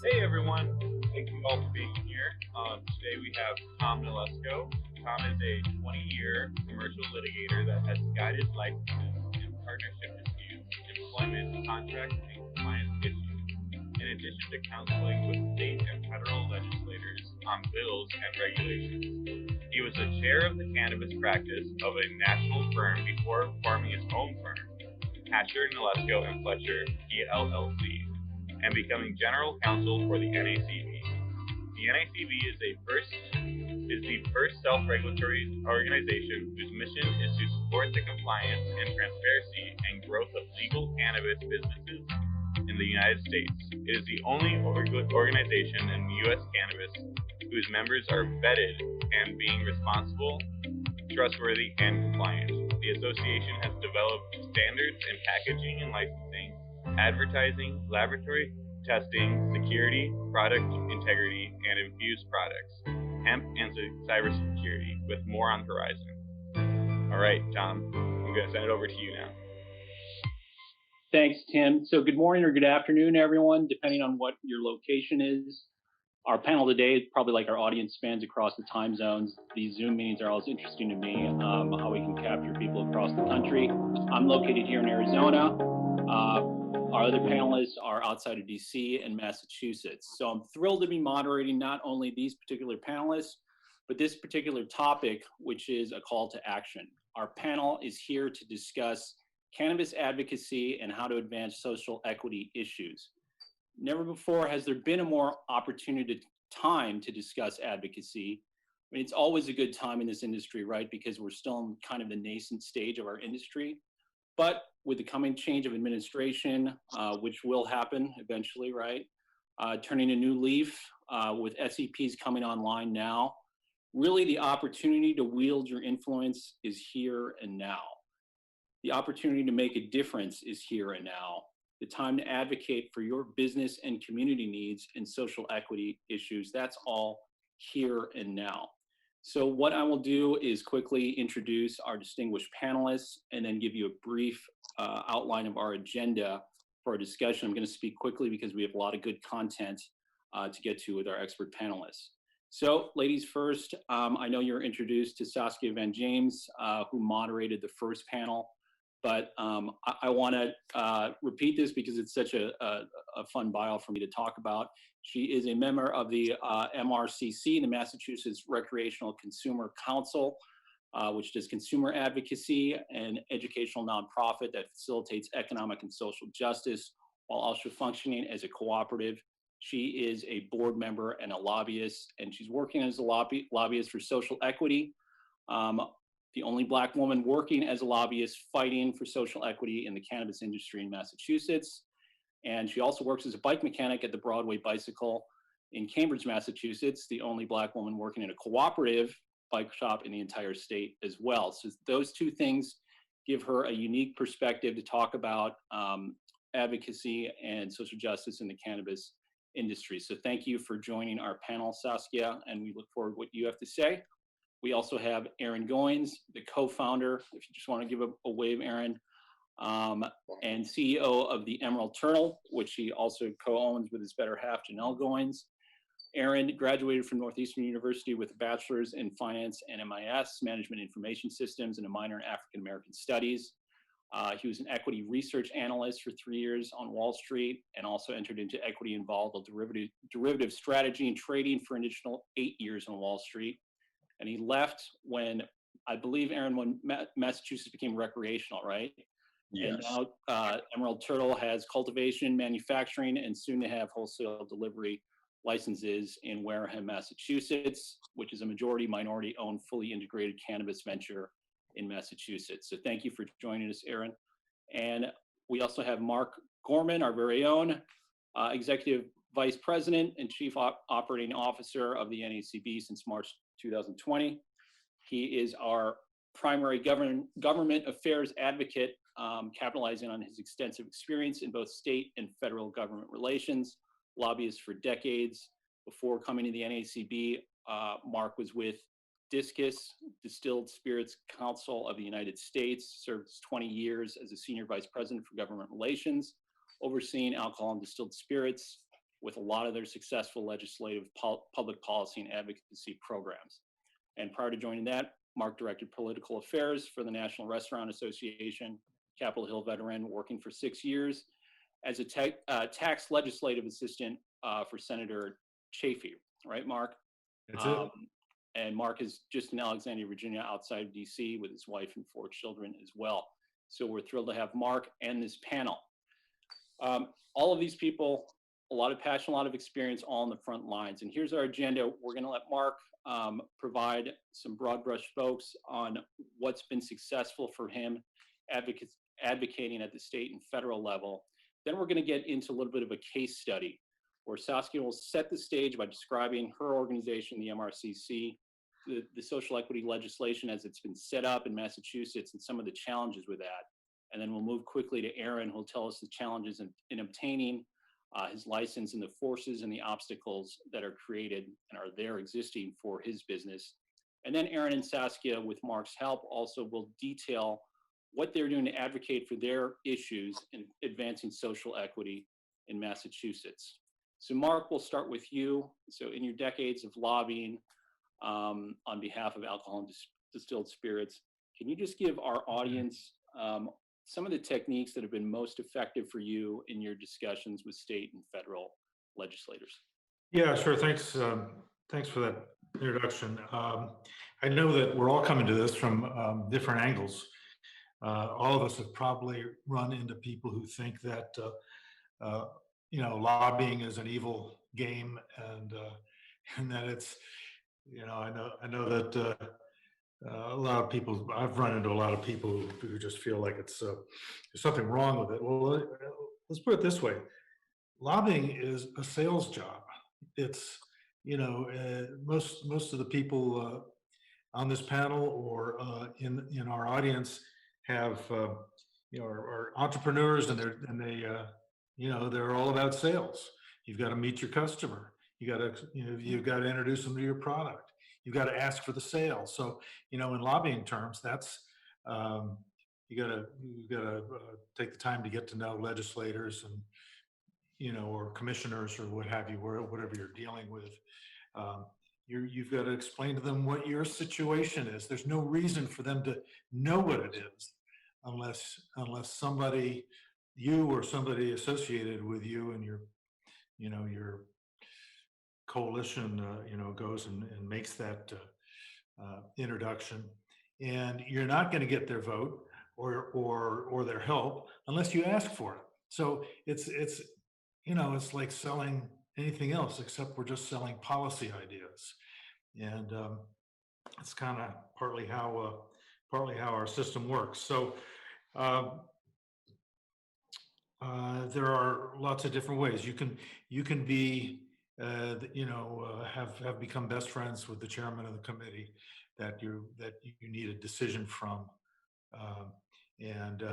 Hey everyone, thank you all for being here. Today we have Tom Nolesko. Tom is a 20-year commercial litigator that has guided licenses and partnership disputes, employment, contract, and compliance issues, in addition to counseling with state and federal legislators on bills and regulations. He was the chair of the cannabis practice of a national firm before forming his own firm, Hatcher, Nolesko, and Fletcher, PLLC, and becoming general counsel for the NACB. The NACB is the first self-regulatory organization whose mission is to support the compliance and transparency and growth of legal cannabis businesses in the United States. It is the only organization in U.S. cannabis whose members are vetted and being responsible, trustworthy, and compliant. The association has developed standards in packaging and licensing, advertising, laboratory testing, security, product integrity, and infused products, hemp, and cybersecurity, with more on the horizon. All right, Tom, I'm going to send it over to you now. Thanks, Tim. So good morning or good afternoon, everyone, depending on what your location is. Our panel today is probably like our audience spans across the time zones. These Zoom meetings are always interesting to me, how we can capture people across the country. I'm located here in Arizona. Our other panelists are outside of DC and Massachusetts. So I'm thrilled to be moderating not only these particular panelists, but this particular topic, which is a call to action. Our panel is here to discuss cannabis advocacy and how to advance social equity issues. Never before has there been a more opportunity time to discuss advocacy. I mean, it's always a good time in this industry, right? Because we're still in kind of the nascent stage of our industry. But with the coming change of administration, which will happen eventually, right? Turning a new leaf with SEPs coming online now, really the opportunity to wield your influence is here and now. The opportunity to make a difference is here and now. The time to advocate for your business and community needs and social equity issues, that's all here and now. So what I will do is quickly introduce our distinguished panelists and then give you a brief outline of our agenda for our discussion. I'm going to speak quickly because we have a lot of good content to get to with our expert panelists. So ladies first, I know you're introduced to Saskia Van James, who moderated the first panel. But I want to repeat this because it's such a fun bio for me to talk about. She is a member of the MRCC, the Massachusetts Recreational Consumer Council, which does consumer advocacy and educational nonprofit that facilitates economic and social justice while also functioning as a cooperative. She is a board member and a lobbyist, and she's working as a lobbyist for social equity. The only Black woman working as a lobbyist fighting for social equity in the cannabis industry in Massachusetts. And she also works as a bike mechanic at the Broadway Bicycle in Cambridge, Massachusetts, the only Black woman working in a cooperative bike shop in the entire state as well. So those two things give her a unique perspective to talk about advocacy and social justice in the cannabis industry. So thank you for joining our panel, Saskia, and we look forward to what you have to say. We also have Aaron Goins, the co-founder, if you just want to give a wave, Aaron, and CEO of the Emerald Turtle, which he also co-owns with his better half, Janelle Goins. Aaron graduated from Northeastern University with a bachelor's in finance and MIS, Management Information Systems, and a minor in African American Studies. He was an equity research analyst for 3 years on Wall Street and also entered into equity and volatile derivative strategy and trading for an additional 8 years on Wall Street. And he left when, I believe, Aaron, when Massachusetts became recreational, right? Yes. And now Emerald Turtle has cultivation, manufacturing, and soon to have wholesale delivery licenses in Wareham, Massachusetts, which is a majority minority owned, fully integrated cannabis venture in Massachusetts. So thank you for joining us, Aaron. And we also have Mark Gorman, our very own Executive Vice President and Chief Operating Officer of the NACB since March 2020. He is our primary government affairs advocate, capitalizing on his extensive experience in both state and federal government relations, lobbyist for decades. Before coming to the NACB, Mark was with Discus, Distilled Spirits Council of the United States, served 20 years as a senior vice president for government relations, overseeing alcohol and distilled spirits with a lot of their successful legislative public policy and advocacy programs. And prior to joining that, Mark directed political affairs for the National Restaurant Association, Capitol Hill veteran, working for 6 years as a tax legislative assistant for Senator Chafee, right, Mark? That's it. And Mark is just in Alexandria, Virginia, outside of DC, with his wife and 4 children as well. So we're thrilled to have Mark and this panel. All of these people, a lot of passion, a lot of experience, all on the front lines. And here's our agenda. We're going to let Mark provide some broad brush strokes on what's been successful for him advocating at the state and federal level. Then we're going to get into a little bit of a case study where Saskia will set the stage by describing her organization, the MRCC, the social equity legislation as it's been set up in Massachusetts and some of the challenges with that. And then we'll move quickly to Aaron, who'll tell us the challenges in obtaining his license and the forces and the obstacles that are created and are there existing for his business. And then Aaron and Saskia, with Mark's help, also will detail what they're doing to advocate for their issues in advancing social equity in Massachusetts. So Mark, we'll start with you. So in your decades of lobbying on behalf of alcohol and distilled spirits, can you just give our audience some of the techniques that have been most effective for you in your discussions with state and federal legislators? Yeah, sure. Thanks. Thanks for that introduction. I know that we're all coming to this from different angles. All of us have probably run into people who think that lobbying is an evil game, and that it's, I know that a lot of people, I've run into a lot of people who just feel like there's something wrong with it. Well, let's put it this way: lobbying is a sales job. It's most of the people on this panel or in our audience have are entrepreneurs, and they're all about sales. You've got to meet your customer. You've got to introduce them to your product. You've got to ask for the sale. So in lobbying terms, that's you got to take the time to get to know legislators and or commissioners or what have you, whatever you're dealing with. You've got to explain to them what your situation is. There's no reason for them to know what it is unless somebody, you or somebody associated with you and your coalition, goes and makes that introduction. And you're not going to get their vote or their help unless you ask for it. So it's like selling anything else, except we're just selling policy ideas. And it's kind of partly how our system works. So there are lots of different ways you can be have become best friends with the chairman of the committee that you need a decision from, and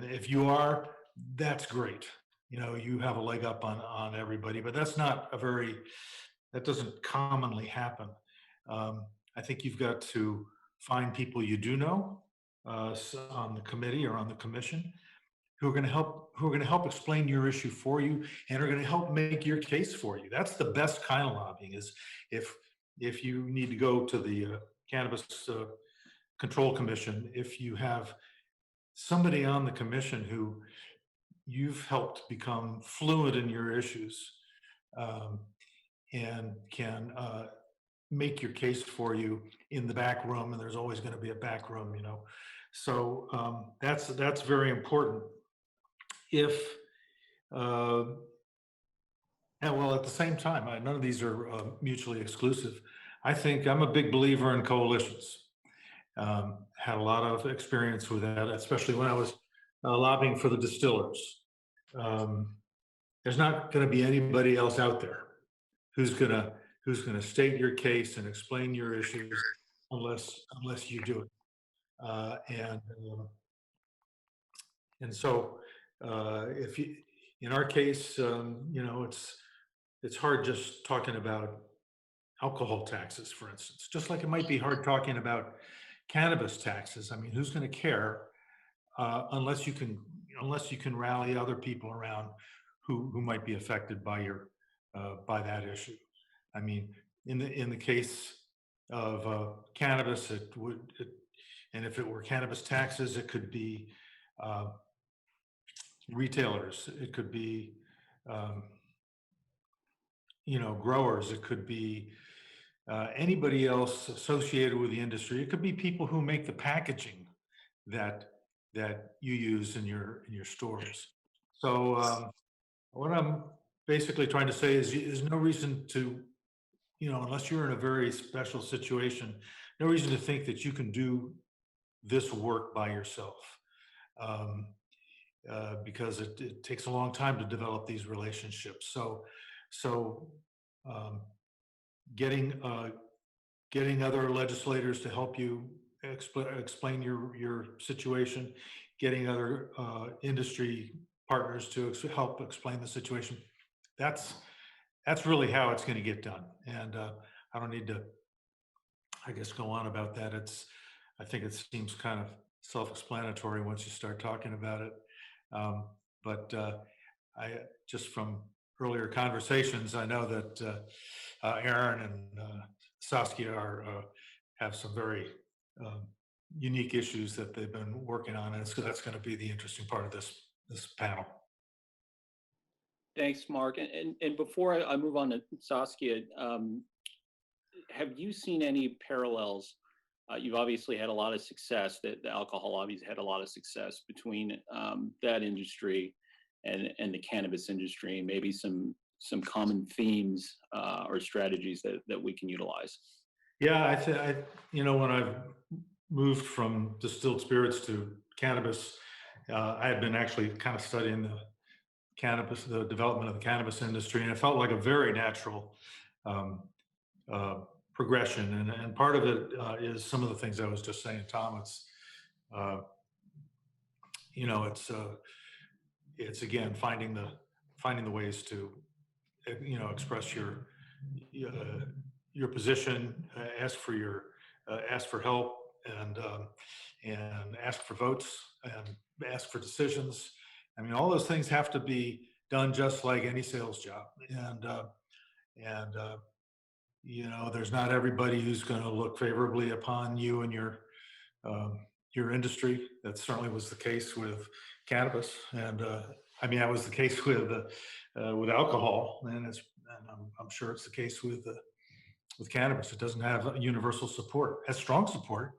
if you are, that's great. You have a leg up on everybody, but that doesn't commonly happen. I think you've got to find people you do know on the committee or on the commission who are going to help explain your issue for you and are going to help make your case for you. That's the best kind of lobbying, is if you need to go to the Cannabis Control Commission, if you have somebody on the commission who you've helped become fluent in your issues and can make your case for you in the back room, and there's always going to be a back room, so that's very important. And well, at the same time, none of these are mutually exclusive. I think I'm a big believer in coalitions. Had a lot of experience with that, especially when I was lobbying for the distillers. There's not going to be anybody else out there who's going to state your case and explain your issues unless you do it. And so if you, in our case, it's hard just talking about alcohol taxes, for instance, just like it might be hard talking about cannabis taxes. I mean, who's going to care unless you can rally other people around who might be affected by by that issue. I mean, in the case of cannabis, and if it were cannabis taxes, it could be uh, retailers, it could be um, growers, it could be anybody else associated with the industry. It could be people who make the packaging that you use in your stores. So what I'm basically trying to say is there's no reason to, unless you're in a very special situation, no reason to think that you can do this work by yourself. Um, because it takes a long time to develop these relationships. So um, getting getting other legislators to help you explain your situation, getting other industry partners to help explain the situation. That's that's really how it's going to get done. And I don't need to, I guess, go on about that. I think it seems kind of self-explanatory once you start talking about it. Um, but I just from earlier conversations, I know that Aaron and Saskia have some very um, unique issues that they've been working on, and that's going to be the interesting part of this panel. Thanks, Mark. And before I move on to Saskia, have you seen any parallels? You've obviously had a lot of success. That the alcohol lobby's had a lot of success between that industry and the cannabis industry. Maybe some common themes or strategies that we can utilize. Yeah, when I've moved from distilled spirits to cannabis, I had been actually kind of studying the development of the cannabis industry, and it felt like a very natural um, uh, progression. And part of it is some of the things I was just saying, Tom. Uh, it's it's again finding the ways to express your position, ask for help, and ask for votes and ask for decisions. I mean, all those things have to be done just like any sales job. And there's not everybody who's going to look favorably upon you and your industry. That certainly was the case with cannabis, and I mean that was the case with alcohol, and I'm sure it's the case with cannabis. It doesn't have universal support. It has strong support.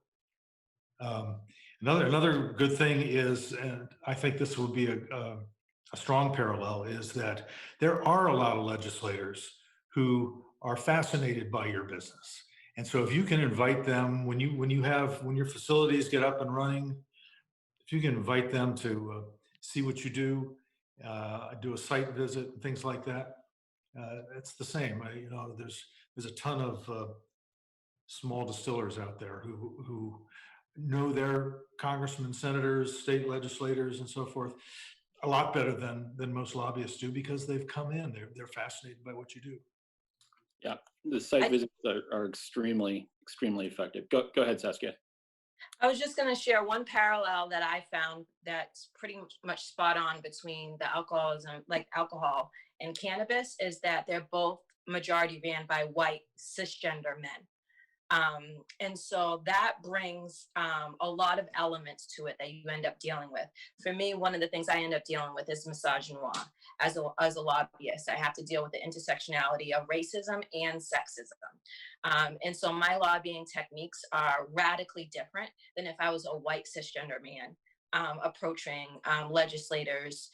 Um, another good thing is, and I think this will be a strong parallel, is that there are a lot of legislators who are fascinated by your business. And so if you can invite them when your facilities get up and running, if you can invite them to see what you do, do a site visit and things like that, it's the same. There's a ton of small distillers out there who know their congressmen, senators, state legislators, and so forth a lot better than most lobbyists do, because they've come in. They're fascinated by what you do. Yeah, the site visits are extremely effective. Go ahead, Saskia. I was just going to share one parallel that I found that's pretty much spot on between the alcoholism, like alcohol and cannabis, is that they're both majority ran by white cisgender men. And so that brings a lot of elements to it that you end up dealing with. For me, one of the things I end up dealing with is misogynoir. As a lobbyist, I have to deal with the intersectionality of racism and sexism. And so my lobbying techniques are radically different than if I was a white cisgender man approaching legislators,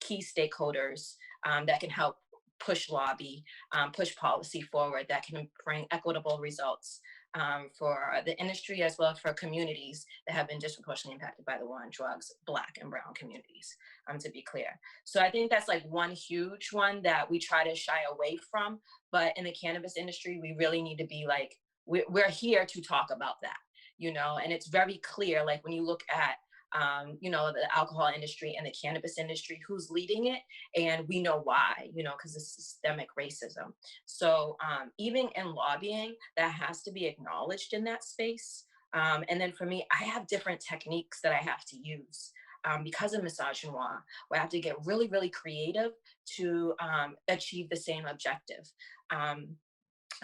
key stakeholders that can help push lobby, push policy forward that can bring equitable results for the industry as well as for communities that have been disproportionately impacted by the war on drugs, Black and Brown communities, to be clear. So I think that's like one huge one that we try to shy away from. But in the cannabis industry, we really need to be like, we're here to talk about that, and it's very clear, like when you look at the alcohol industry and the cannabis industry, who's leading it, and we know why, because it's systemic racism. So even in lobbying, that has to be acknowledged in that space. And then for me, I have different techniques that I have to use. because of misogynoir, we have to get really, really creative to achieve the same objective.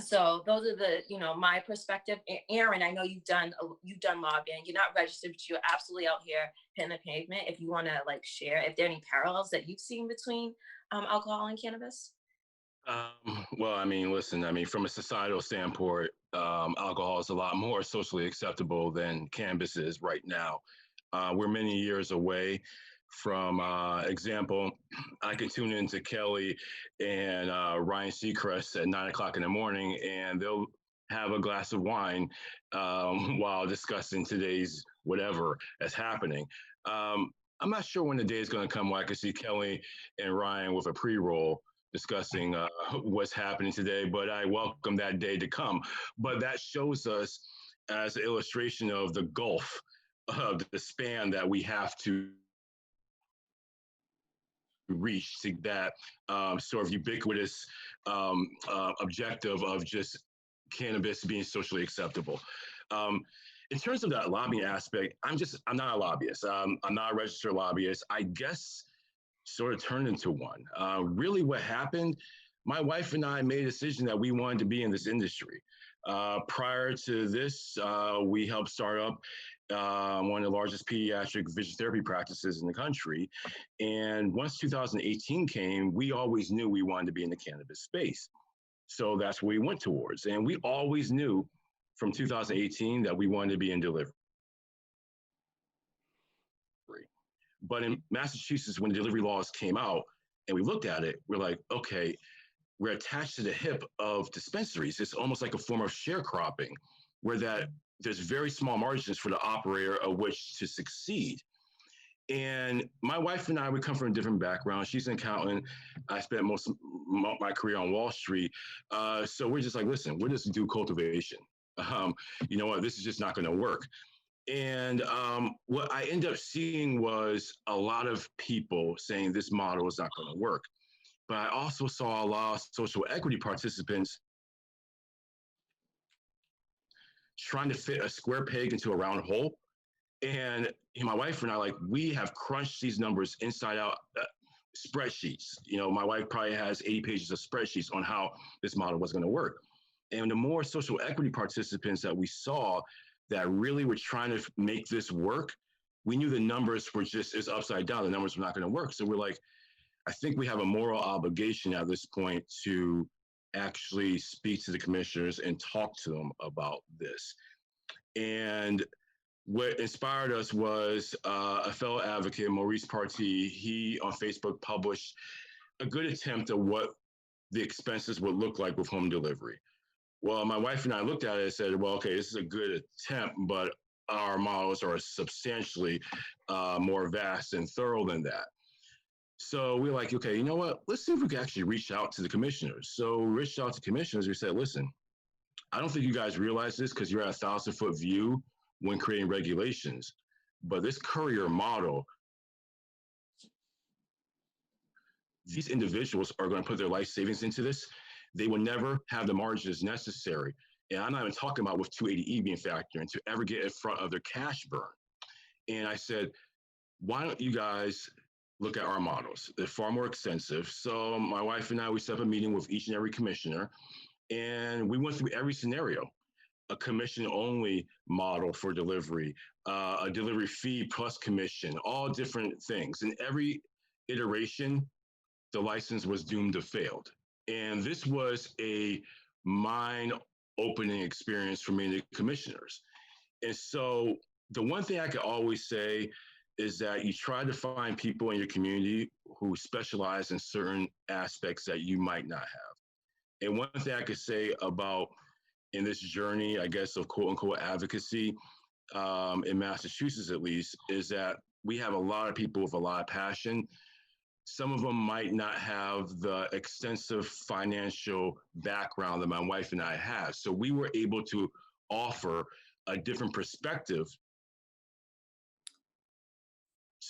So those are the, my perspective. Aaron, I know you've done lobbying. You're not registered, but you're absolutely out here hitting the pavement. If you want to like share, if there are any parallels that you've seen between alcohol and cannabis. Well, I mean, listen, I mean, from a societal standpoint, alcohol is a lot more socially acceptable than cannabis is right now. We're many years away from example, I can tune into Kelly and Ryan Seacrest at 9 o'clock in the morning, and they'll have a glass of wine while discussing today's whatever that's happening. I'm not sure when the day is going to come where I can see Kelly and Ryan with a pre-roll discussing what's happening today, but I welcome that day to come. But that shows us as an illustration of the gulf of the span that we have to reach to that sort of ubiquitous objective of just cannabis being socially acceptable. In terms of that lobbying aspect, I'm not a lobbyist. I'm not a registered lobbyist. I guess sort of turned into one. Really what happened, my wife and I made a decision that we wanted to be in this industry. Prior to this, we helped start up one of the largest pediatric vision therapy practices in the country. And once 2018 came, we always knew we wanted to be in the cannabis space. So that's what we went towards. And we always knew from 2018 that we wanted to be in delivery. But in Massachusetts, when the delivery laws came out and we looked at it, we're like, okay, we're attached to the hip of dispensaries. It's almost like a form of sharecropping where there's very small margins for the operator of which to succeed. And my wife and I, we come from a different background. She's an accountant. I spent most of my career on Wall Street. So we're just like, listen, we'll just do cultivation. You know what, this is just not going to work. And what I ended up seeing was a lot of people saying this model is not going to work. But I also saw a lot of social equity participants trying to fit a square peg into a round hole. And my wife and I, like, we have crunched these numbers inside out, spreadsheets. My wife probably has 80 pages of spreadsheets on how this model was going to work. And the more social equity participants that we saw that really were trying to make this work, we knew the numbers were it's upside down. The numbers were not going to work. So we're like, I think we have a moral obligation at this point to actually speak to the commissioners and talk to them about this. And what inspired us was a fellow advocate, Maurice Partee. He on Facebook published a good attempt at what the expenses would look like with home delivery. Well, my wife and I looked at it and said, well, okay, this is a good attempt, but our models are substantially more vast and thorough than that. So we're like, okay, you know what? Let's see if we can actually reach out to the commissioners. So we reached out to commissioners. We said, listen, I don't think you guys realize this because you're at a 1,000-foot view when creating regulations, but this courier model, these individuals are going to put their life savings into this. They will never have the margins necessary. And I'm not even talking about with 280E being factored in to ever get in front of their cash burn. And I said, why don't you guys look at our models? They're far more extensive. So my wife and I, we set up a meeting with each and every commissioner, and we went through every scenario. A commission-only model for delivery, a delivery fee plus commission, all different things. In every iteration, the license was doomed to fail. And this was a mind-opening experience for many commissioners. And so the one thing I could always say is that you try to find people in your community who specialize in certain aspects that you might not have. And one thing I could say about in this journey, I guess, of quote unquote advocacy in Massachusetts, at least, is that we have a lot of people with a lot of passion. Some of them might not have the extensive financial background that my wife and I have. So we were able to offer a different perspective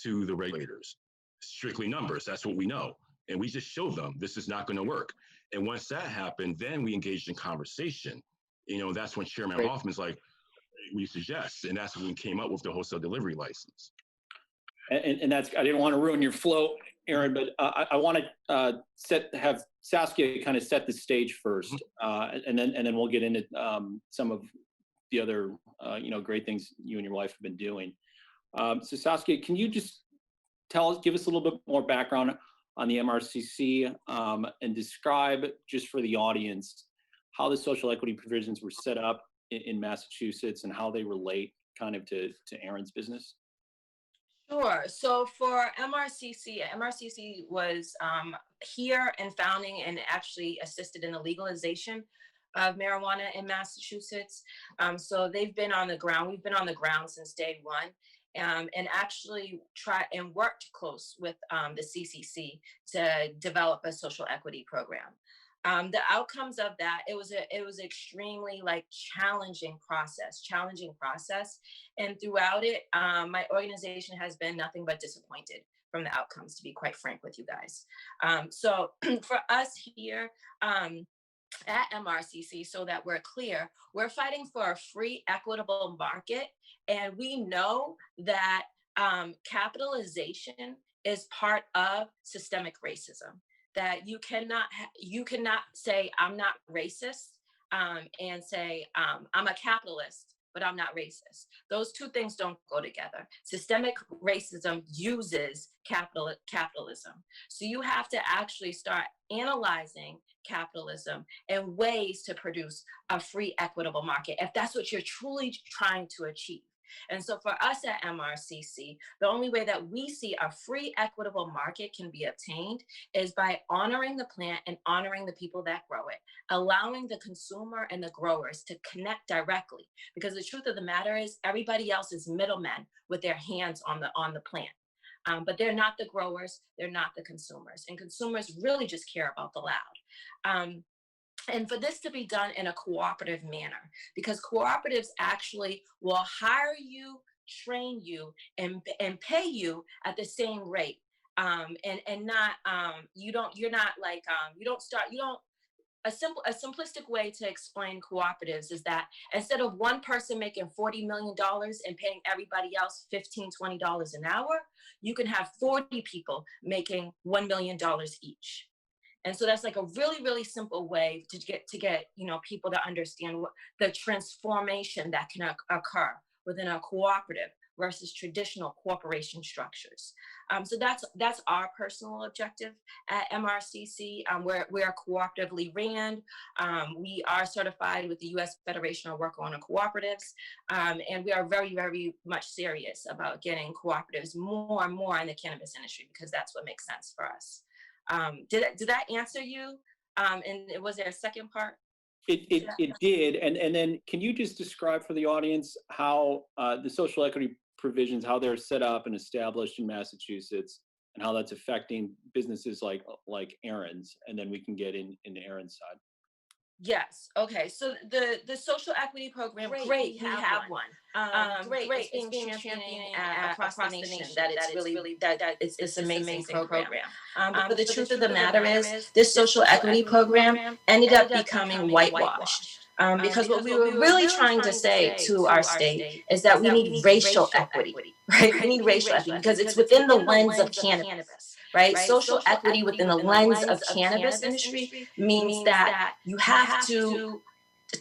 to the regulators. Strictly numbers, that's what we know. And we just showed them this is not going to work. And once that happened, then we engaged in conversation. That's when Chairman Hoffman's like, we suggest, and that's when we came up with the wholesale delivery license. And that's, I didn't want to ruin your flow, Aaron, but I want to have Saskia kind of set the stage first, and then we'll get into some of the other great things you and your wife have been doing. So Saskia, can you just give us a little bit more background on the MRCC and describe, just for the audience, how the social equity provisions were set up in Massachusetts and how they relate kind of to Aaron's business? Sure. So for MRCC was here and founding and actually assisted in the legalization of marijuana in Massachusetts. So they've been on the ground. We've been on the ground since day one. And actually worked close with the CCC to develop a social equity program. The outcomes of that, it was extremely challenging process. And throughout it, my organization has been nothing but disappointed from the outcomes, to be quite frank with you guys. So for us here, at MRCC, so that we're clear, we're fighting for a free, equitable market. And we know that capitalization is part of systemic racism. That you cannot say I'm not racist and say I'm a capitalist, but I'm not racist. Those two things don't go together. Systemic racism uses capitalism. So you have to actually start analyzing capitalism and ways to produce a free, equitable market, if that's what you're truly trying to achieve. And so for us at MRCC, the only way that we see a free, equitable market can be obtained is by honoring the plant and honoring the people that grow it, allowing the consumer and the growers to connect directly. Because the truth of the matter is everybody else is middlemen with their hands on the plant. But they're not the growers, they're not the consumers. And consumers really just care about the loud. And for this to be done in a cooperative manner, because cooperatives actually will hire you, train you, and pay you at the same rate. And not, a simplistic way to explain cooperatives is that instead of one person making $40 million and paying everybody else $15, $20 an hour, you can have 40 people making $1 million each. And so that's a really, really simple way to get people to understand what the transformation that can occur within a cooperative versus traditional corporation structures. So that's our personal objective at MRCC. We're cooperatively ran. We are certified with the U.S. Federation of Worker Owner Cooperatives, and we are very, very much serious about getting cooperatives more and more in the cannabis industry, because that's what makes sense for us. Did that answer you? And was there a second part? It did. And then can you just describe for the audience how the social equity provisions, how they're set up and established in Massachusetts, and how that's affecting businesses like Aaron's, and then we can get into Aaron's side. Yes. Okay. So the social equity program, great. We have one. Great. It's being championed across the nation. That it's an amazing program. But the truth of the matter is, this social equity program ended up becoming whitewashed. Because what we were really trying to say to our state is that we need racial equity, right? We need racial equity because it's within the lens of cannabis. Right? Social equity within the lens of cannabis industry means that you have to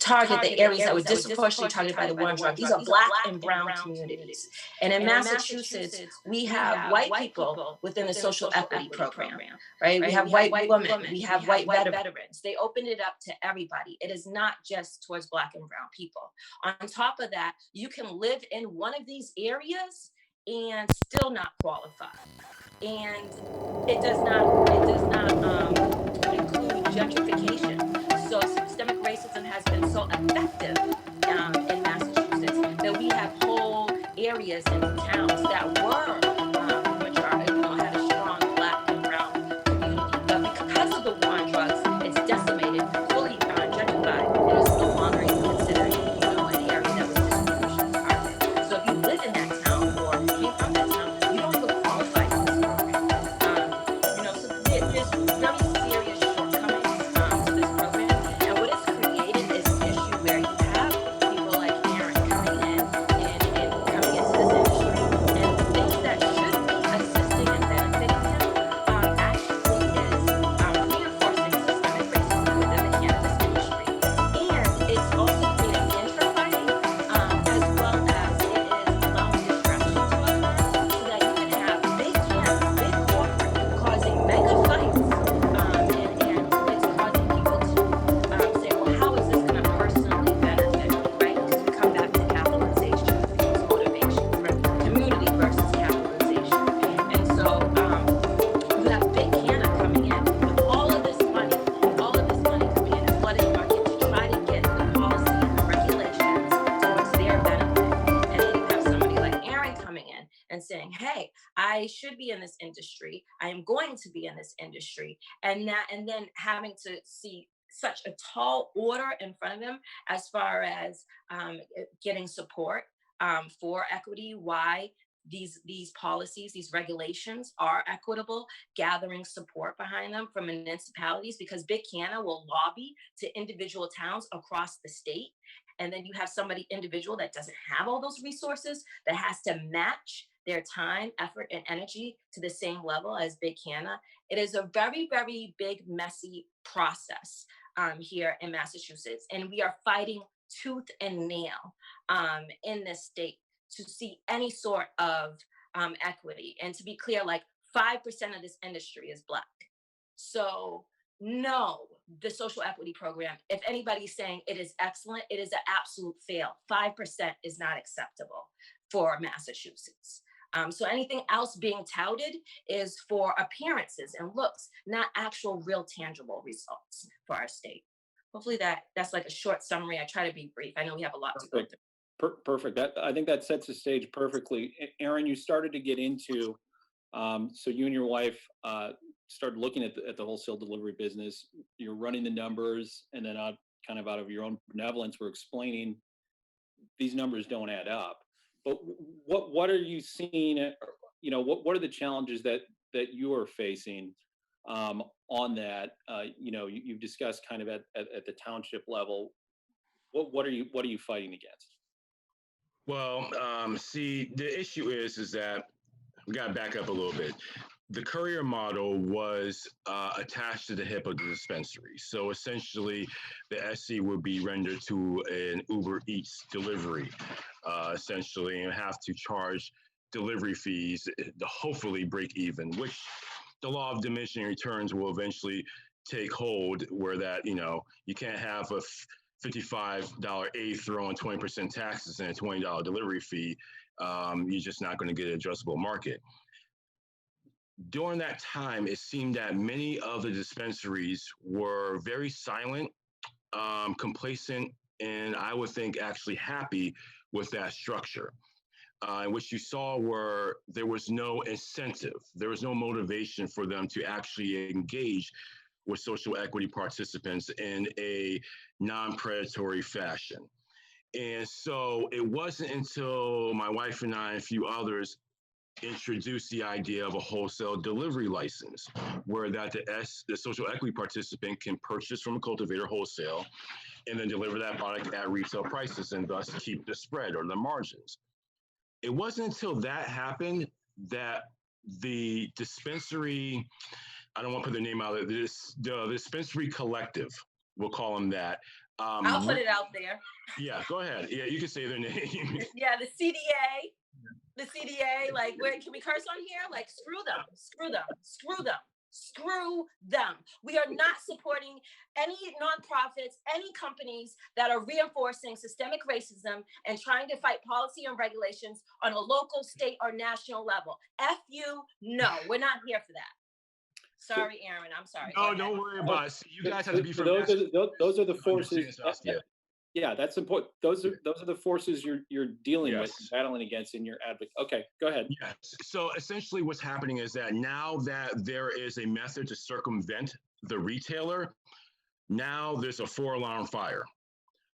target the areas that were disproportionately targeted by the war on drugs. These are Black and brown communities. And in Massachusetts, we have white people within the social equity program, right? We have white women, we have white veterans. They opened it up to everybody. It is not just towards Black and brown people. On top of that, you can live in one of these areas and still not qualify. And it does not include gentrification. So systemic racism has been so effective in Massachusetts that we have whole areas and towns that were had a strong Black and brown community, but because of the war on drugs, it's decimated, fully gentrified. It is no longer even considered an area that was disproportionately targeted. So if you live in that town or came from that town, you don't even qualify for this program. So there's very serious shortcomings to this program, and what it's created is an issue where you have people like Aaron coming in and coming into this industry and I should be in this industry. I am going to be in this industry. And then having to see such a tall order in front of them as far as getting support for equity, why these policies, these regulations are equitable, gathering support behind them from municipalities, because Big Canada will lobby to individual towns across the state. And then you have somebody individual that doesn't have all those resources, that has to match their time, effort, and energy to the same level as Big Canada. It is a very, very big, messy process here in Massachusetts. And we are fighting tooth and nail in this state to see any sort of equity. And to be clear, like 5% of this industry is Black. So no, the social equity program, if anybody's saying it is excellent, it is an absolute fail. 5% is not acceptable for Massachusetts. So anything else being touted is for appearances and looks, not actual real tangible results for our state. Hopefully that's like a short summary. I try to be brief. I know we have a lot to go through. Perfect. I think that sets the stage perfectly. Aaron, you started to get into, so you and your wife started looking at the wholesale delivery business. You're running the numbers, and then kind of out of your own benevolence, we're explaining these numbers don't add up. But what are you seeing? You know, what are the challenges that you are facing on that? You know, you've discussed kind of at the township level. What are you fighting against? Well, see, the issue is that we got to back up a little bit. The courier model was attached to the hip of the dispensary. So essentially, the SC would be rendered to an Uber Eats delivery, essentially, and have to charge delivery fees to hopefully break even, which the law of diminishing returns will eventually take hold, where that, you know, you can't have a $55 eighth throwing 20% taxes and a $20 delivery fee. You're just not going to get an addressable market. During that time, it seemed that many of the dispensaries were very silent, complacent, and I would think actually happy with that structure. And what you saw were there was no incentive, there was no motivation for them to actually engage with social equity participants in a non-predatory fashion. And so it wasn't until my wife and I and a few others introduced the idea of a wholesale delivery license, where that the social equity participant can purchase from a cultivator wholesale and then deliver that product at retail prices and thus keep the spread or the margins. It wasn't until that happened that the dispensary, I don't want to put the name out of this, the dispensary collective, we'll call them that. I'll put it out there. Yeah, go ahead. Yeah, you can say their name. Yeah, the CDA. The CDA, like, where can we curse on here? Like, screw them, screw them, screw them, screw them. We are not supporting any nonprofits, any companies that are reinforcing systemic racism and trying to fight policy and regulations on a local, state, or national level. F you, no, we're not here for that. Sorry, Aaron, I'm sorry. No, don't worry about it. You guys have to be from those are the forces. Yeah, that's important. Those are the forces you're dealing with, battling against in your advocate. Okay, go ahead. Yes. So essentially, what's happening is that now that there is a method to circumvent the retailer, now there's a 4-alarm fire,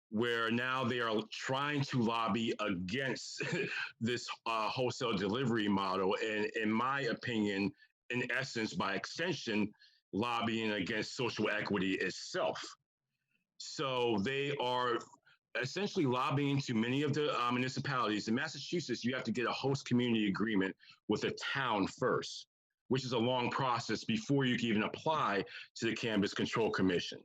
where now they are trying to lobby against this wholesale delivery model, and in my opinion, in essence, by extension, lobbying against social equity itself. So they are essentially lobbying to many of the municipalities. In Massachusetts, you have to get a host community agreement with a town first, which is a long process before you can even apply to the Cannabis Control Commission.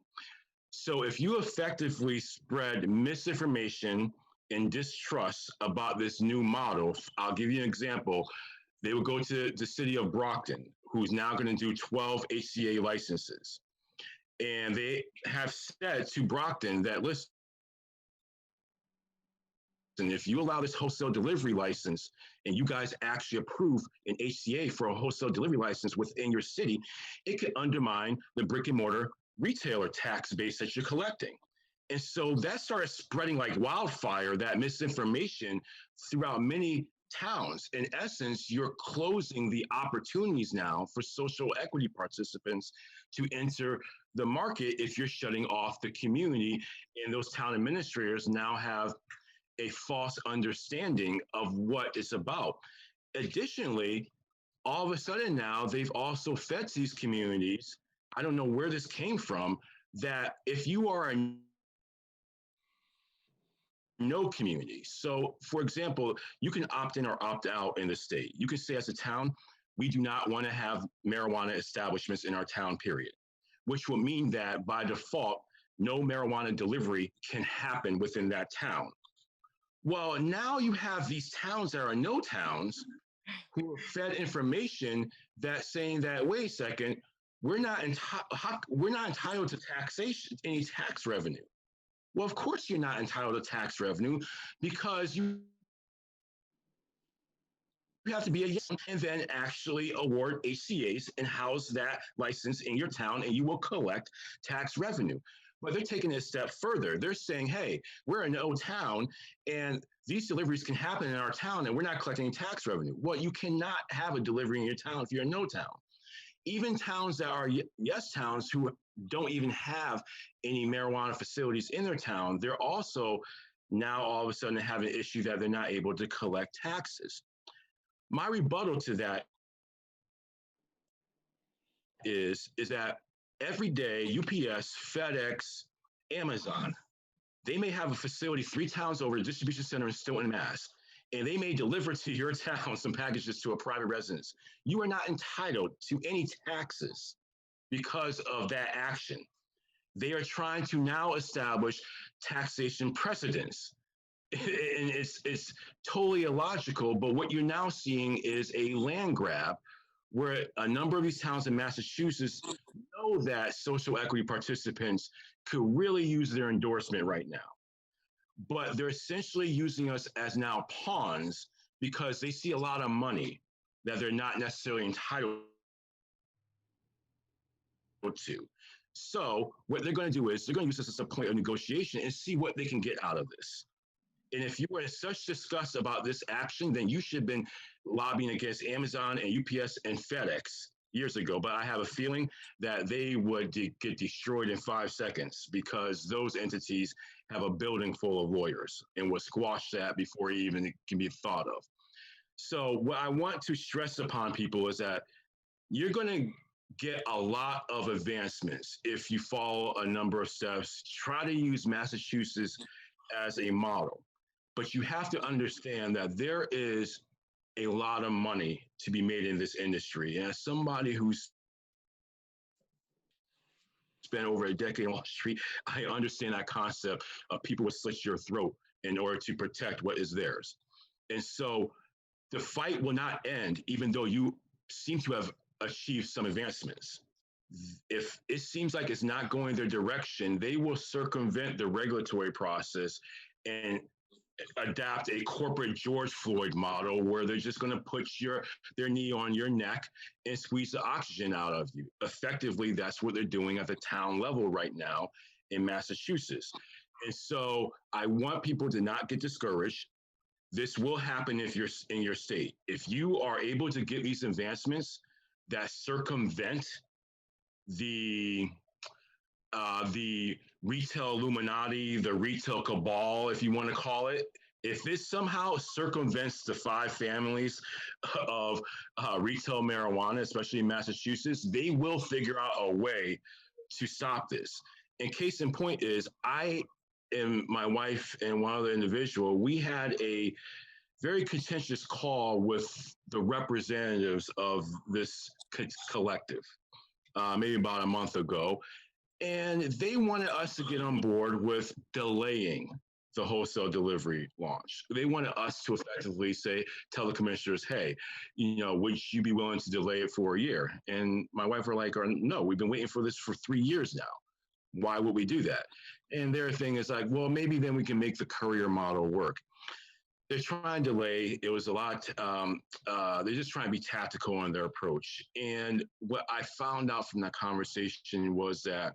So if you effectively spread misinformation and distrust about this new model, I'll give you an example. They would go to the city of Brockton, who's now going to do 12 HCA licenses. And they have said to Brockton that, listen, if you allow this wholesale delivery license and you guys actually approve an HCA for a wholesale delivery license within your city, it could undermine the brick and mortar retailer tax base that you're collecting. And so that started spreading like wildfire, that misinformation throughout many towns. In essence, you're closing the opportunities now for social equity participants to enter the market if you're shutting off the community, and those town administrators now have a false understanding of what it's about. Additionally, all of a sudden now they've also fed these communities. I don't know where this came from, that if you are a no community. So, for example, you can opt in or opt out in the state. You can say, as a town, we do not want to have marijuana establishments in our town, period, which will mean that by default, no marijuana delivery can happen within that town. Well, now you have these towns that are no towns who are fed information that's saying that, wait a second, we're not entitled to taxation, any tax revenue. Well, of course you're not entitled to tax revenue, because you have to be a yes and then actually award HCAs and house that license in your town, and you will collect tax revenue. But they're taking it a step further. They're saying, hey, we're a no town, and these deliveries can happen in our town, and we're not collecting tax revenue. Well, you cannot have a delivery in your town if you're a no town. Even towns that are yes towns who don't even have any marijuana facilities in their town, they're also now all of a sudden have an issue that they're not able to collect taxes. My rebuttal to that is that every day UPS, FedEx, Amazon, they may have a facility 3 towns over, a distribution center in Stoughton, Mass, and they may deliver to your town some packages to a private residence. You are not entitled to any taxes because of that action. They are trying to now establish taxation precedents. And it's totally illogical, but what you're now seeing is a land grab where a number of these towns in Massachusetts know that social equity participants could really use their endorsement right now. But they're essentially using us as now pawns because they see a lot of money that they're not necessarily entitled to. So what they're going to do is they're going to use this as a point of negotiation and see what they can get out of this. And if you were in such disgust about this action, then you should have been lobbying against Amazon and UPS and FedEx years ago. But I have a feeling that they would get destroyed in 5 seconds, because those entities have a building full of lawyers and will squash that before it even can be thought of. So what I want to stress upon people is that you're going to get a lot of advancements if you follow a number of steps. Try to use Massachusetts as a model. But you have to understand that there is a lot of money to be made in this industry. And as somebody who's spent over a decade on Wall Street, I understand that concept of people will slit your throat in order to protect what is theirs. And so the fight will not end, even though you seem to have achieved some advancements. If it seems like it's not going their direction, they will circumvent the regulatory process and adapt a corporate George Floyd model where they're just going to put their knee on your neck and squeeze the oxygen out of you. Effectively, that's what they're doing at the town level right now in Massachusetts. And so I want people to not get discouraged. This will happen if you're in your state. If you are able to get these advancements that circumvent the retail Illuminati, the retail cabal, if you want to call it, if this somehow circumvents the 5 families of retail marijuana, especially in Massachusetts, they will figure out a way to stop this. And case in point is, I and my wife and one other individual, we had a very contentious call with the representatives of this collective, maybe about a month ago. And they wanted us to get on board with delaying the wholesale delivery launch. They wanted us to effectively tell the commissioners, hey, would you be willing to delay it for a year? And my wife were like, no, we've been waiting for this for 3 years now. Why would we do that? And their thing is like, well, maybe then we can make the courier model work. They're trying to delay. It was a lot. They're just trying to be tactical in their approach. And what I found out from that conversation was that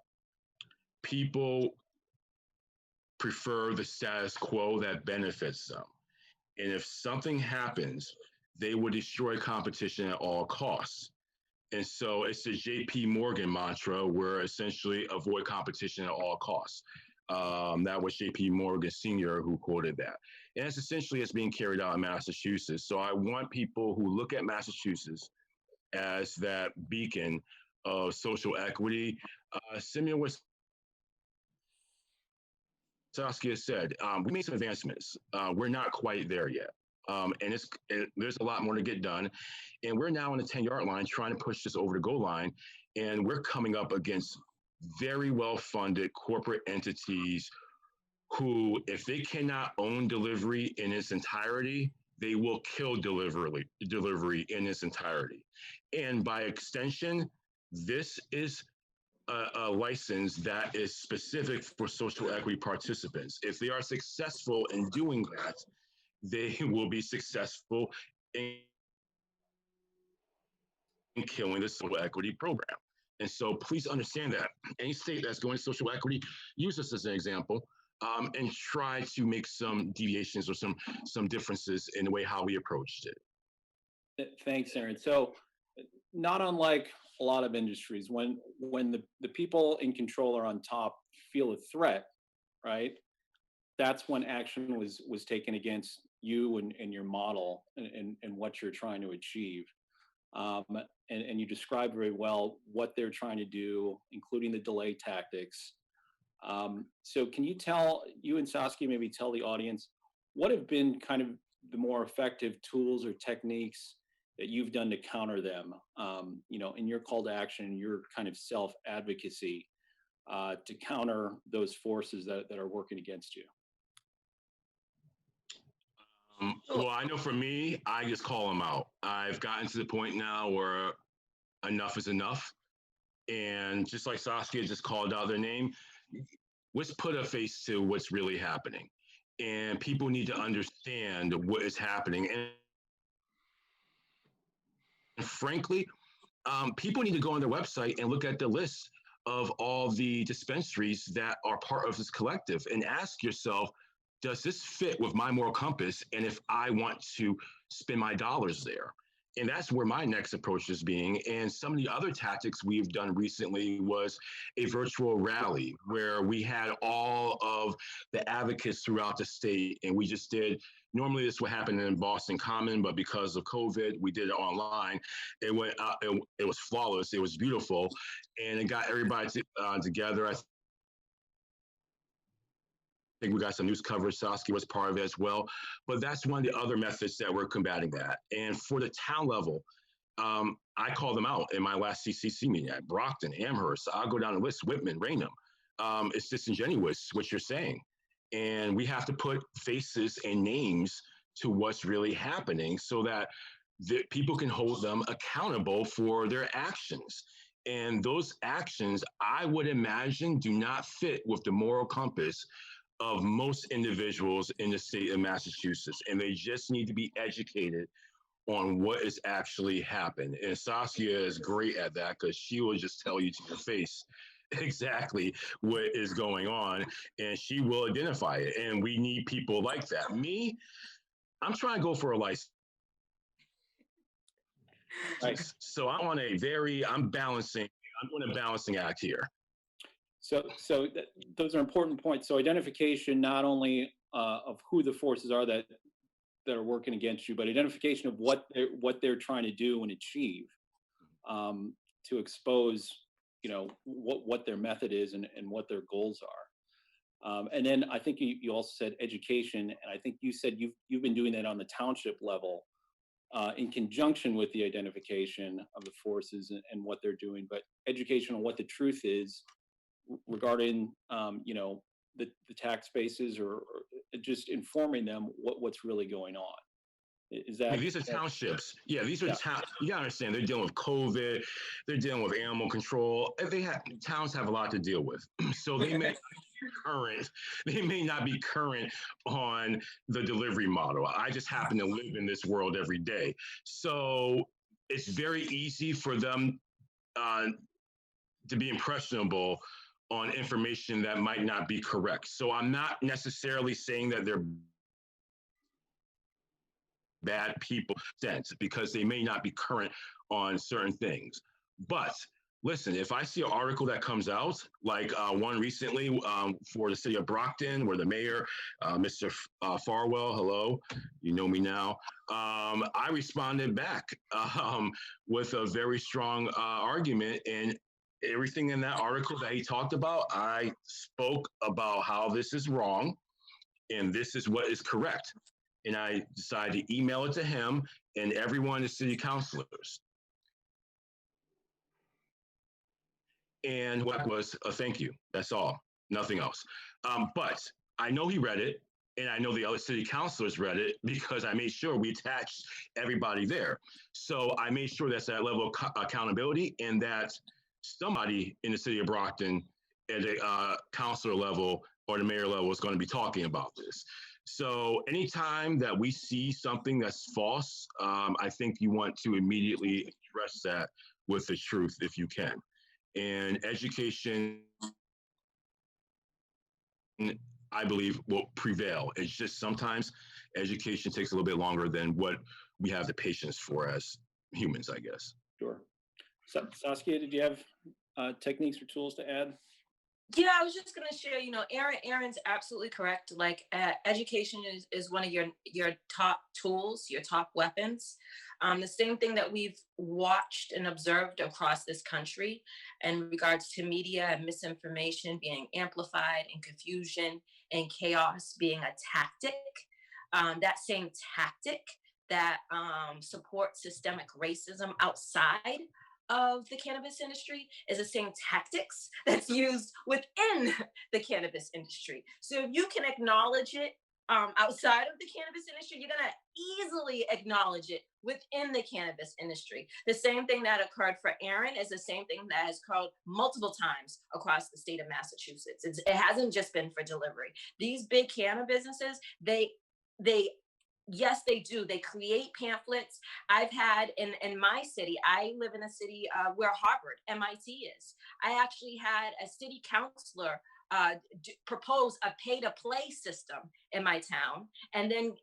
people prefer the status quo that benefits them. And if something happens, they will destroy competition at all costs. And so it's the JP Morgan mantra where essentially avoid competition at all costs. That was JP Morgan Sr. who quoted that. And it's essentially it's being carried out in Massachusetts. So I want people who look at Massachusetts as that beacon of social equity, similar with Saskia said, we made some advancements. We're not quite there yet. And there's a lot more to get done. And we're now on the 10-yard line trying to push this over the goal line. And we're coming up against very well-funded corporate entities who, if they cannot own delivery in its entirety, they will kill delivery in its entirety. And by extension, this is a license that is specific for social equity participants. If they are successful in doing that, they will be successful in killing the social equity program. And so please understand that any state that's going to social equity, use this as an example, and try to make some deviations or some differences in the way how we approached it. Thanks, Aaron. So not unlike a lot of industries, when the people in control are on top feel a threat, right? That's when action was taken against you and your model and what you're trying to achieve. And you described very well what they're trying to do, including the delay tactics. So can you and Saskia maybe tell the audience what have been kind of the more effective tools or techniques that you've done to counter them, in your call to action, your kind of self-advocacy to counter those forces that are working against you? Well, I know for me, I just call them out. I've gotten to the point now where enough is enough. And just like Saskia just called out their name, let's put a face to what's really happening. And people need to understand what is happening. And frankly, people need to go on their website and look at the list of all the dispensaries that are part of this collective and ask yourself, does this fit with my moral compass? And if I want to spend my dollars there? And that's where my next approach is being. And some of the other tactics we've done recently was a virtual rally where we had all of the advocates throughout the state. And we just did, normally this would happen in Boston Common, but because of COVID, we did it online. It went out, it was flawless. It was beautiful. And it got everybody together. I think we got some news coverage. Saskia was part of it as well. But that's one of the other methods that we're combating that. And for the town level, I call them out in my last CCC meeting at Brockton, Amherst. I'll go down the list, Whitman, Raynham. It's disingenuous what you're saying. And we have to put faces and names to what's really happening so that people can hold them accountable for their actions. And those actions, I would imagine, do not fit with the moral compass of most individuals in the state of Massachusetts. And they just need to be educated on what has actually happened. And Saskia is great at that because she will just tell you to your face exactly what is going on and she will identify it. And we need people like that. Me, I'm trying to go for a license. Right. So I'm on I'm doing a balancing act here. So those are important points. So identification not only of who the forces are that are working against you, but identification of what they're trying to do and achieve, to expose, what their method is and what their goals are. And then I think you also said education, and I think you said you've been doing that on the township level in conjunction with the identification of the forces and what they're doing, but education on what the truth is regarding the tax bases or just informing them what's really going on. Is that these are townships? Yeah, these are towns. You gotta understand, they're dealing with COVID, they're dealing with animal control. Towns have a lot to deal with, so they may not be current on the delivery model. I just happen to live in this world every day, so it's very easy for them to be impressionable on information that might not be correct. So I'm not necessarily saying that they're bad people sense because they may not be current on certain things. But listen, if I see an article that comes out, like one recently for the city of Brockton, where the mayor, Mr. Farwell, hello, you know me now, I responded back with a very strong argument. And everything in that article that he talked about, I spoke about how this is wrong and this is what is correct. And I decided to email it to him and everyone, the city councilors. And what was a thank you. That's all, nothing else. But I know he read it, and I know the other city councilors read it because I made sure we attached everybody there. So I made sure that's that level of accountability and that somebody in the city of Brockton at the councilor level or the mayor level is going to be talking about this. So anytime that we see something that's false, I think you want to immediately address that with the truth if you can. And education, I believe, will prevail. It's just sometimes education takes a little bit longer than what we have the patience for as humans, I guess. Sure. Saskia, did you have techniques or tools to add? Yeah, I was just going to share, Aaron's absolutely correct. Like education is one of your top tools, your top weapons. The same thing that we've watched and observed across this country in regards to media and misinformation being amplified and confusion and chaos being a tactic. That same tactic that supports systemic racism outside of the cannabis industry is the same tactics that's used within the cannabis industry. So if you can acknowledge it outside of the cannabis industry, you're going to easily acknowledge it within the cannabis industry. The same thing that occurred for Aaron is the same thing that has occurred multiple times across the state of Massachusetts. It hasn't just been for delivery. These big cannabis businesses, yes, they do. They create pamphlets. I've had in my city, I live in a city where Harvard, MIT is. I actually had a city councilor propose a pay-to-play system in my town and then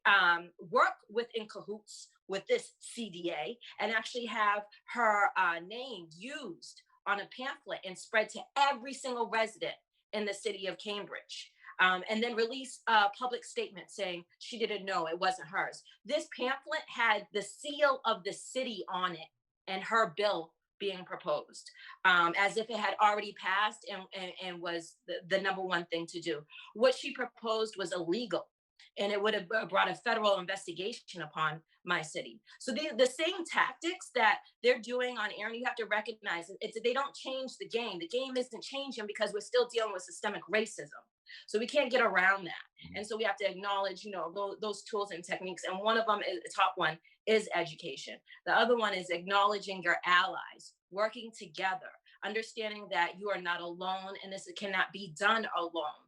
work in cahoots with this CDA and actually have her name used on a pamphlet and spread to every single resident in the city of Cambridge. And then release a public statement saying she didn't know, it wasn't hers. This pamphlet had the seal of the city on it and her bill being proposed, as if it had already passed and was the number one thing to do. What she proposed was illegal, and it would have brought a federal investigation upon my city. So the same tactics that they're doing on Aaron, you have to recognize they don't change the game. The game isn't changing because we're still dealing with systemic racism. So we can't get around that. And so we have to acknowledge, those tools and techniques. And one of them, the top one, is education. The other one is acknowledging your allies, working together, understanding that you are not alone and this cannot be done alone.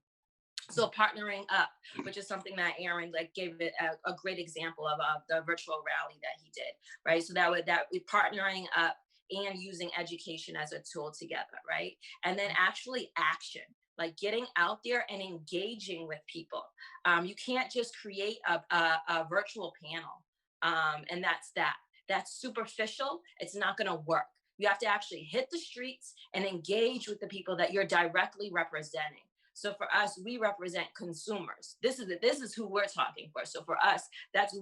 So partnering up, which is something that Aaron gave it a great example of the virtual rally that he did, right? So that we partnering up and using education as a tool together, right? And then actually action. Like getting out there and engaging with people. You can't just create a virtual panel and that's that. That's superficial. It's not going to work. You have to actually hit the streets and engage with the people that you're directly representing. So for us, we represent consumers. This is who we're talking for. So for us, that's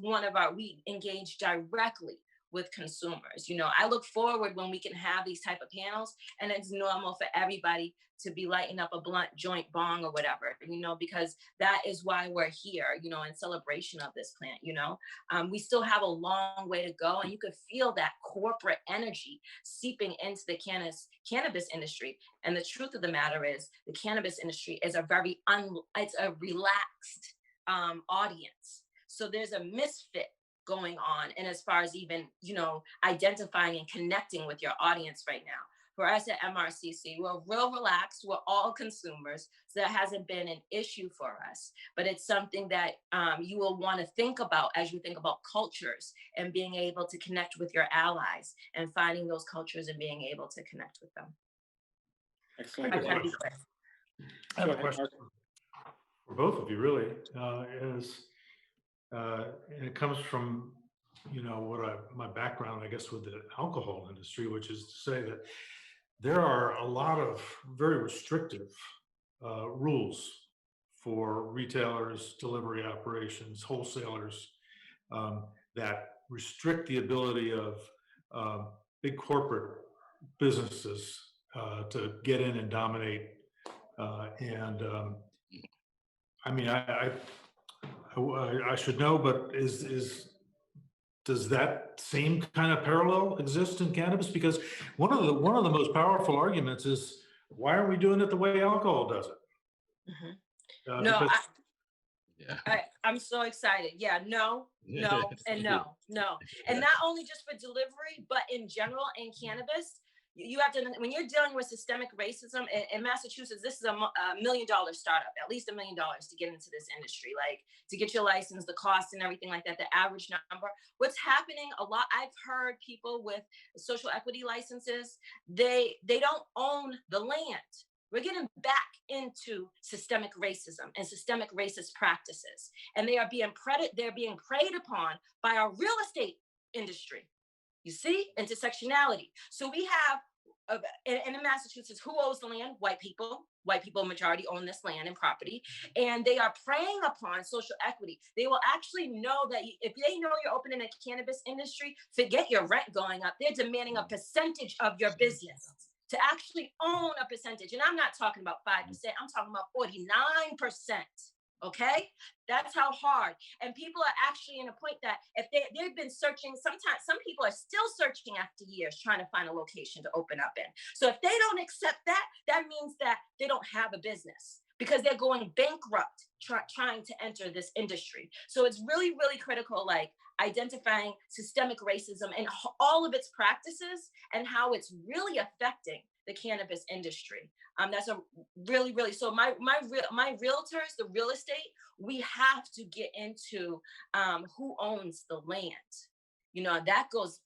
we engage directly with consumers. I look forward when we can have these type of panels and it's normal for everybody to be lighting up a blunt, joint, bong, or whatever, because that is why we're here, in celebration of this plant, we still have a long way to go. And you could feel that corporate energy seeping into the cannabis industry. And the truth of the matter is the cannabis industry is it's a relaxed audience. So there's a misfit going on. And as far as even, identifying and connecting with your audience right now. For us at MRCC, we're real relaxed. We're all consumers. So that hasn't been an issue for us. But it's something that you will want to think about as you think about cultures and being able to connect with your allies and finding those cultures and being able to connect with them. Excellent. I have a question for both of you, really. And it comes from my background, I guess, with the alcohol industry, which is to say that there are a lot of very restrictive rules for retailers, delivery operations, wholesalers, that restrict the ability of big corporate businesses to get in and dominate. And I mean, I should know, but does that same kind of parallel exist in cannabis? Because one of the most powerful arguments is, why are we doing it the way alcohol does it? Mhm. No, Because Yeah. I'm so excited. Yeah, no, and no. And not only just for delivery, but in general in cannabis, you have to, when you're dealing with systemic racism in Massachusetts, this is a $1 million startup, at least $1 million to get into this industry, like to get your license, the cost and everything like that, the average number. What's happening a lot, I've heard people with social equity licenses, they don't own the land. We're getting back into systemic racism and systemic racist practices, and they're being preyed upon by our real estate industry. You see, intersectionality. So we have, in Massachusetts, who owns the land? White people. White people majority own this land and property, and they are preying upon social equity. They will actually know that if they know you're opening a cannabis industry, forget your rent going up. They're demanding a percentage of your business to actually own a percentage. And I'm not talking about 5%, I'm talking about 49%. Okay, that's how hard. And people are actually in a point that if they've been searching, sometimes some people are still searching after years trying to find a location to open up in. So if they don't accept that, that means that they don't have a business because they're going bankrupt trying to enter this industry. So it's really, really critical, like identifying systemic racism and all of its practices and how it's really affecting the cannabis industry. That's a really, really, so my realtors, the real estate, we have to get into who owns the land. That goes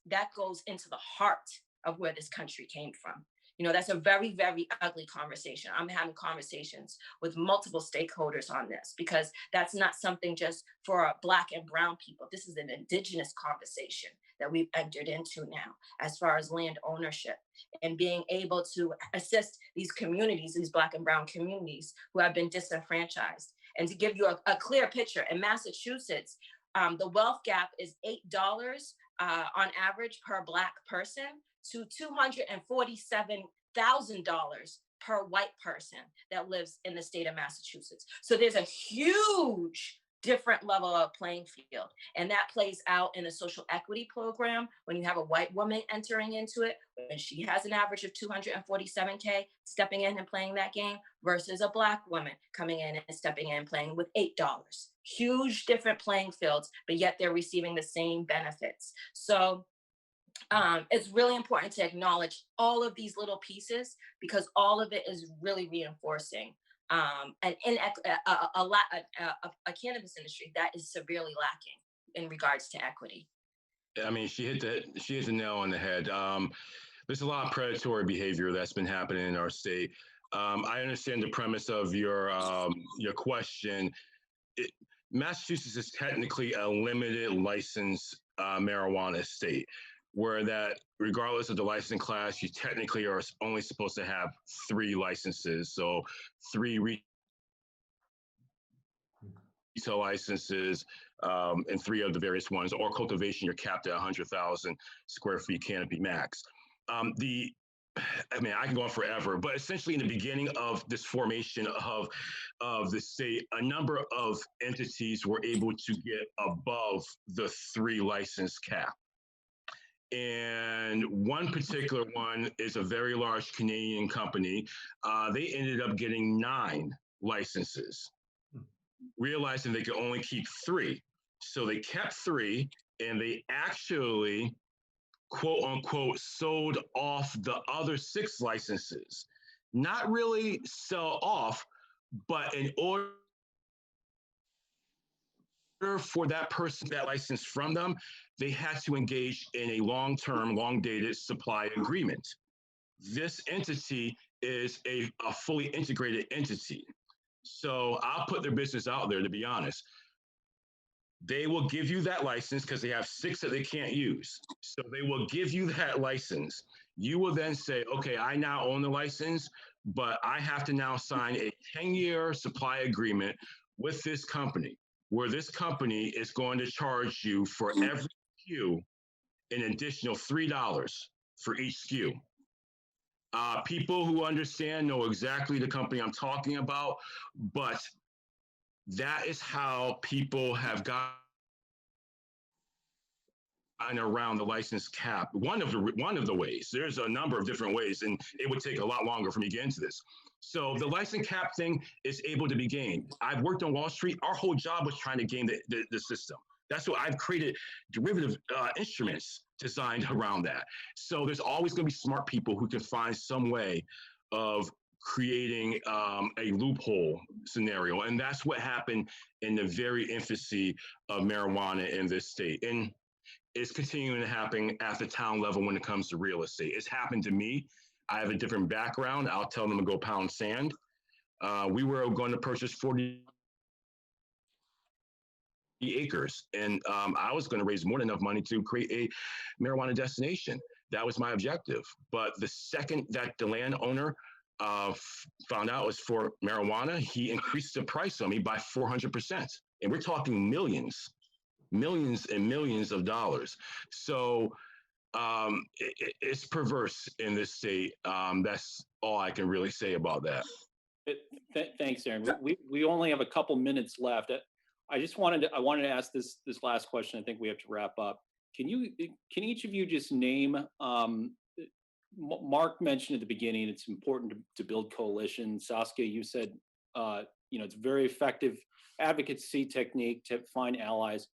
into the heart of where this country came from. That's a very, very ugly conversation. I'm having conversations with multiple stakeholders on this because that's not something just for Black and brown people. This is an indigenous conversation that we've entered into now as far as land ownership and being able to assist these communities, these Black and brown communities who have been disenfranchised. And to give you a clear picture, in Massachusetts, the wealth gap is $8 on average per Black person to $247,000 per white person that lives in the state of Massachusetts. So there's a huge different level of playing field. And that plays out in the social equity program when you have a white woman entering into it, and she has an average of 247K stepping in and playing that game versus a Black woman coming in and stepping in and playing with $8. Huge different playing fields, but yet they're receiving the same benefits. So it's really important to acknowledge all of these little pieces because all of it is really reinforcing a cannabis industry that is severely lacking in regards to equity. I mean, she hit the nail on the head. There's a lot of predatory behavior that's been happening in our state. I understand the premise of your question. Massachusetts is technically a limited license marijuana state, where that regardless of the licensing class, you technically are only supposed to have 3 licenses. So 3 retail licenses and 3 of the various ones, or cultivation, you're capped at 100,000 square feet canopy max. I mean, I can go on forever, but essentially in the beginning of this formation of the state, a number of entities were able to get above the 3 license cap. And one particular one is a very large Canadian company. They ended up getting 9 licenses, realizing they could only keep 3. So they kept 3, and they actually, quote unquote, sold off the other 6 licenses. Not really sell off, but in order for that person that license from them, they had to engage in a long-term, long-dated supply agreement. This entity is a fully integrated entity. So I'll put their business out there, to be honest. They will give you that license because they have 6 that they can't use. So they will give you that license. You will then say, okay, I now own the license, but I have to now sign a 10-year supply agreement with this company, where this company is going to charge you for every SKU an additional $3 for each SKU. People who understand know exactly the company I'm talking about, but that is how people have gotten around the license cap. One of the ways. There's a number of different ways, and it would take a lot longer for me to get into this. So the license cap thing is able to be gamed. I've worked on Wall Street. Our whole job was trying to game the system. That's what I've created derivative instruments designed around that. So there's always going to be smart people who can find some way of creating a loophole scenario. And that's what happened in the very infancy of marijuana in this state. And it's continuing to happen at the town level when it comes to real estate. It's happened to me. I have a different background. I'll tell them to go pound sand. We were going to purchase 40 acres, and I was going to raise more than enough money to create a marijuana destination. That was my objective. But the second that the landowner found out it was for marijuana, he increased the price on me by 400%. And we're talking millions and millions of dollars. So it's perverse in this state. That's all I can really say about that. Thanks, Aaron. We only have a couple minutes left. I wanted to ask this last question. I think we have to wrap up. Can each of you just name, Mark mentioned at the beginning, it's important to build coalitions. Saskia, you said, it's a very effective advocacy technique to find allies.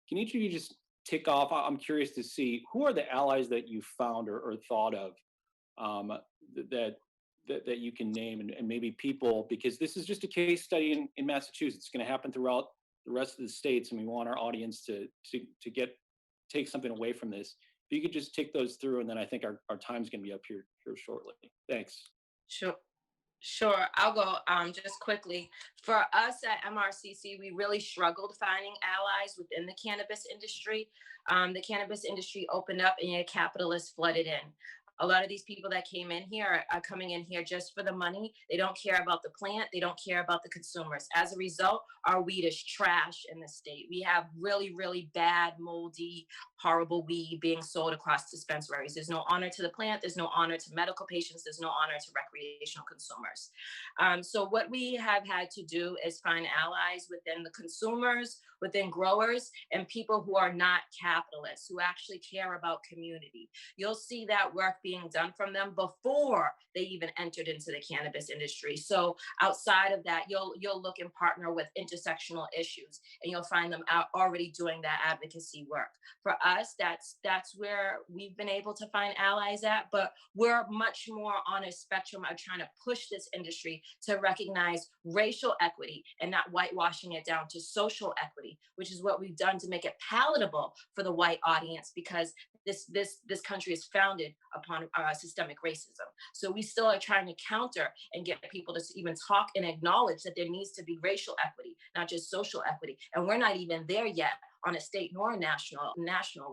Can each of you just tick off? I'm curious to see, who are the allies that you found or thought of that you can name, and maybe people, because this is just a case study in Massachusetts. It's going to happen throughout the rest of the states, and we want our audience to take something away from this. If you could just take those through, and then I think our time's going to be up here shortly. Thanks. Sure. I'll go just quickly. For us at MRCC, we really struggled finding allies within the cannabis industry. The cannabis industry opened up and capitalists flooded in. A lot of these people that came in here are coming in here just for the money. They don't care about the plant. They don't care about the consumers. As a result, our weed is trash in the state. We have really, really bad, moldy, horrible weed being sold across dispensaries. There's no honor to the plant. There's no honor to medical patients. There's no honor to recreational consumers. So what we have had to do is find allies within the consumers, within growers, and people who are not capitalists, who actually care about community. You'll see that work being done from them before they even entered into the cannabis industry. So outside of that, you'll look and partner with intersectional issues, and you'll find them out already doing that advocacy work. For us, that's where we've been able to find allies at, but we're much more on a spectrum of trying to push this industry to recognize racial equity and not whitewashing it down to social equity, which is what we've done to make it palatable for the white audience, because this country is founded upon systemic racism. So we still are trying to counter and get people to even talk and acknowledge that there needs to be racial equity, not just social equity. And we're not even there yet on a state nor national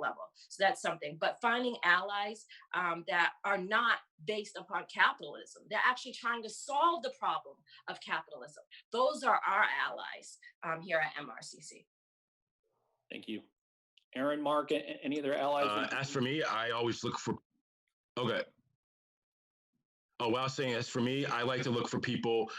level. So that's something. But finding allies that are not based upon capitalism, they're actually trying to solve the problem of capitalism. Those are our allies here at MRCC. Thank you. Aaron, Mark, any other allies? As for me, I always look for, okay. Oh, well, I was saying, as for me, I like to look for people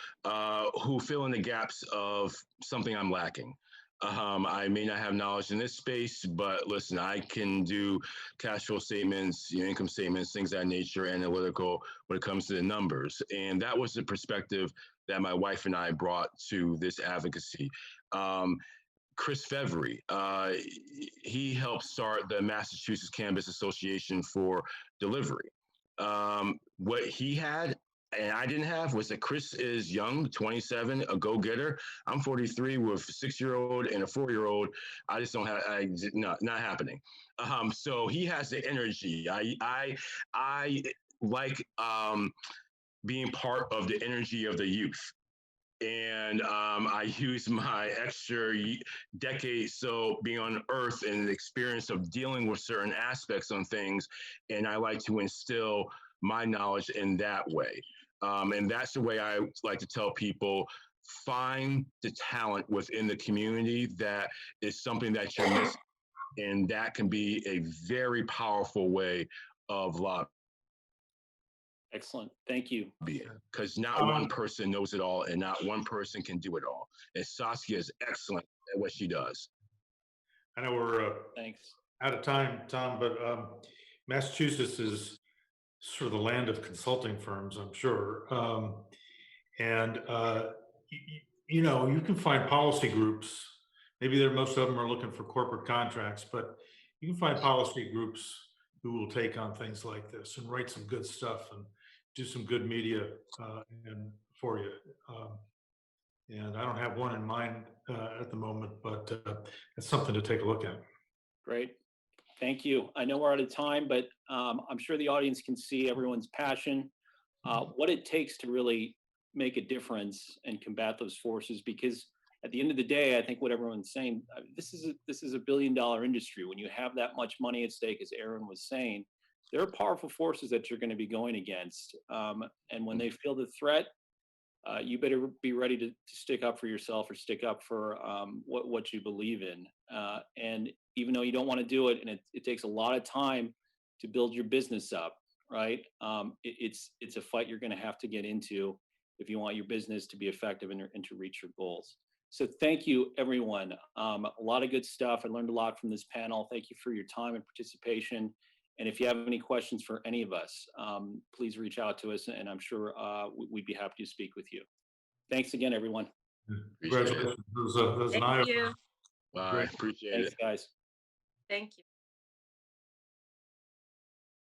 who fill in the gaps of something I'm lacking. I may not have knowledge in this space, but listen, I can do cash flow statements, income statements, things of that nature, analytical when it comes to the numbers. And that was the perspective that my wife and I brought to this advocacy. Chris Fevry, he helped start the Massachusetts Cannabis Association for Delivery. What he had and I didn't have was that Chris is young, 27, a go-getter. I'm 43 with a 6-year-old and a 4-year-old. I just don't have, not happening. So he has the energy. I like being part of the energy of the youth. And I use my extra decade so being on Earth and the experience of dealing with certain aspects on things, and I like to instill my knowledge in that way. And that's the way I like to tell people: find the talent within the community that is something that you're missing, and that can be a very powerful way of lobbying. Excellent. Thank you. Because not one person knows it all and not one person can do it all. And Saskia is excellent at what she does. I know we're Thanks. out of time, Tom, but Massachusetts is sort of the land of consulting firms, I'm sure. And you know, you can find policy groups. Maybe most of them are looking for corporate contracts, but you can find policy groups who will take on things like this and write some good stuff and do some good media and for you. And I don't have one in mind at the moment, but it's something to take a look at. Great. Thank you. I know we're out of time, but I'm sure the audience can see everyone's passion, what it takes to really make a difference and combat those forces. Because at the end of the day, I think what everyone's saying, this is a $1 billion industry. When you have that much money at stake, as Aaron was saying, there are powerful forces that you're going to be going against. And when they feel the threat, you better be ready to stick up for yourself or stick up for what you believe in. And even though you don't want to do it, and it takes a lot of time to build your business up, right? It's a fight you're going to have to get into if you want your business to be effective and to reach your goals. So thank you, everyone. A lot of good stuff. I learned a lot from this panel. Thank you for your time and participation. And if you have any questions for any of us, please reach out to us, and I'm sure we'd be happy to speak with you. Thanks again, everyone. Congratulations. That was an eye-opener. Thank you. Bye. Appreciate it. Thanks, guys. Thank you.